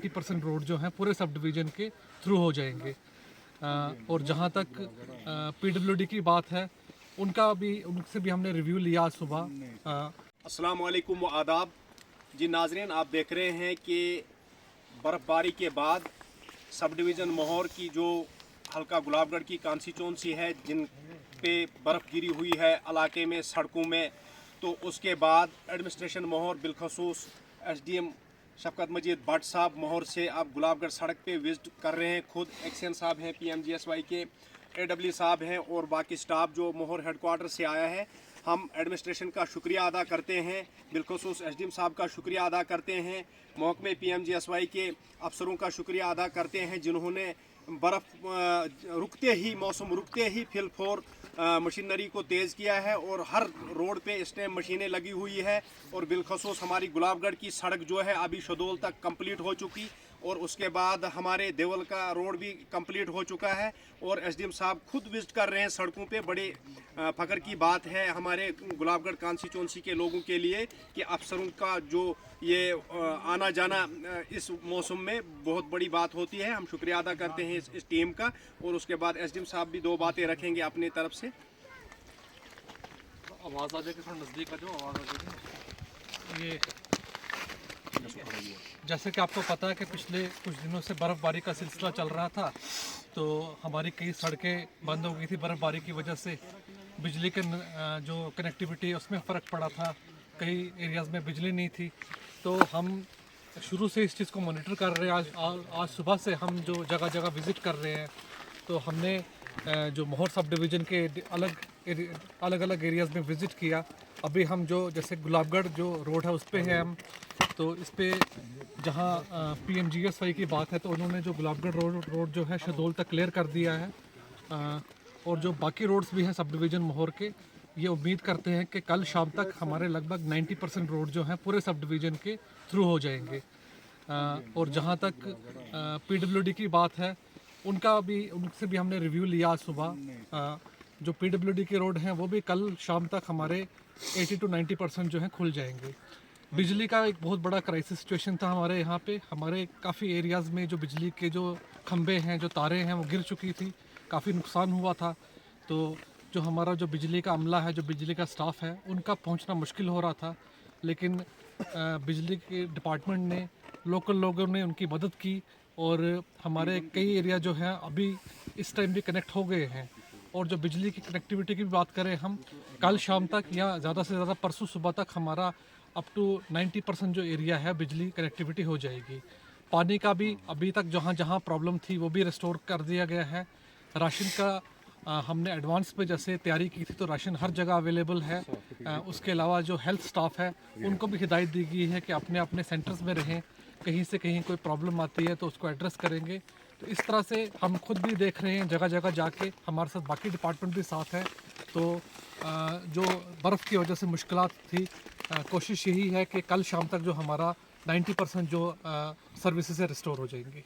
90% road जो हैं पूरे सब डिवीज़न के थ्रू हो जाएंगे। और जहाँ तक पीडब्ल्यूडी की बात है, उनसे भी हमने रिव्यू लिया आज सुबह। अस्सलाम वालेकुम व आदाब जी नाजरीन, आप देख रहे हैं कि बर्फ़बारी के बाद सब डिवीज़न मोहर की जो हल्का गुलाबगढ़ की कॉन्स्टिट्यूंसी है, जिन पे बर्फ़ गिरी हुई है इलाके में, सड़कों में, तो उसके बाद एडमिनिस्ट्रेशन मोहर बिलखसूस एसडीएम शफकत मजीद भट्ट साहब मोहर से अब गुलाबगढ़ सड़क पे विजिट कर रहे हैं। खुद एक्शन साहब हैं पीएमजीएसवाई के, एडब्ल्यू साहब हैं और बाकी स्टाफ जो मोहर हेडक्वार्टर से आया है। हम एडमिनिस्ट्रेशन का शुक्रिया अदा करते हैं, बिलखसूस एसडीएम साहब का शुक्रिया अदा करते हैं, महकमे पीएमजीएसवाई के अफसरों का शुक्रिया अदा करते हैं, जिन्होंने बर्फ़ रुकते ही, मौसम रुकते ही फिलफोर मशीनरी को तेज़ किया है और हर रोड पे इस टाइम मशीनें लगी हुई है। और बिलखसूस हमारी गुलाबगढ़ की सड़क जो है अभी शदोल तक कंप्लीट हो चुकी, और उसके बाद हमारे देवल का रोड भी कंप्लीट हो चुका है। और एसडीएम साहब खुद विजिट कर रहे हैं सड़कों पे। बड़े फ़ख्र की बात है हमारे गुलाबगढ़ कॉन्स्टिट्यूंसी के लोगों के लिए कि अफसरों का जो ये आना जाना इस मौसम में बहुत बड़ी बात होती है। हम शुक्रिया अदा करते हैं इस टीम का। और उसके बाद एसडीएम साहब भी दो बातें रखेंगे अपनी तरफ से। आवाज़ आ जाएगी, थोड़ा नज़दीक आ जाओ, आवाज़ आ जाएगी। ये जैसे कि आपको पता है कि पिछले कुछ दिनों से बर्फ़बारी का सिलसिला चल रहा था, तो हमारी कई सड़कें बंद हो गई थी बर्फ़बारी की वजह से। बिजली के जो कनेक्टिविटी उसमें फ़र्क पड़ा था, कई एरियाज़ में बिजली नहीं थी। तो हम शुरू से इस चीज़ को मॉनिटर कर रहे हैं। आज सुबह से हम जो जगह जगह विज़िट कर रहे हैं, तो हमने जो मोहर सब डिवीज़न के अलग अलग एरियाज़ में विज़िट किया। अभी हम जो जैसे गुलाबगढ़ जो रोड है उस पर है हम, तो इस पे जहाँ पीएमजीएसवाई की बात है, तो उन्होंने जो गुलाबगढ़ रोड जो है शहडोल तक क्लियर कर दिया है। और जो बाकी रोड्स भी हैं सब डिवीज़न मोहर के, ये उम्मीद करते हैं कि कल शाम तक हमारे लगभग 90% रोड जो हैं पूरे सब डिवीज़न के थ्रू हो जाएंगे। और जहाँ तक पीडब्ल्यूडी की बात है, उनसे भी हमने रिव्यू लिया आज सुबह। जो पीडब्ल्यूडी के रोड हैं वो भी कल शाम तक हमारे 80 to 90% जो हैं खुल जाएंगे। बिजली का एक बहुत बड़ा क्राइसिस सिचुएशन था हमारे यहाँ पे। हमारे काफ़ी एरियाज़ में जो बिजली के जो खंभे हैं, जो तारें हैं, वो गिर चुकी थी, काफ़ी नुकसान हुआ था। तो जो हमारा जो बिजली का अमला है, जो बिजली का स्टाफ है, उनका पहुँचना मुश्किल हो रहा था। लेकिन बिजली के डिपार्टमेंट ने, लोकल लोगों ने उनकी मदद की और हमारे कई एरिया जो हैं अभी इस टाइम भी कनेक्ट हो गए हैं। और जो बिजली की कनेक्टिविटी की भी बात करें हम, कल शाम तक या ज़्यादा से ज़्यादा परसों सुबह तक हमारा अप टू 90% जो एरिया है बिजली कनेक्टिविटी हो जाएगी। पानी का भी अभी तक जहाँ जहाँ प्रॉब्लम थी वो भी रिस्टोर कर दिया गया है। राशन का हमने एडवांस में जैसे तैयारी की थी, तो राशन हर जगह अवेलेबल है। उसके अलावा जो हेल्थ स्टाफ है उनको भी हिदायत दी गई है कि अपने अपने सेंटर्स में रहें, कहीं से कहीं कोई प्रॉब्लम आती है तो उसको एड्रेस करेंगे। तो इस तरह से हम खुद भी देख रहे हैं जगह जगह जाके, हमारे साथ बाकी डिपार्टमेंट भी साथ है। तो जो बर्फ़ की वजह से मुश्किलात थी, कोशिश यही है कि कल शाम तक जो हमारा 90% जो सर्विसेज है रिस्टोर हो जाएंगी।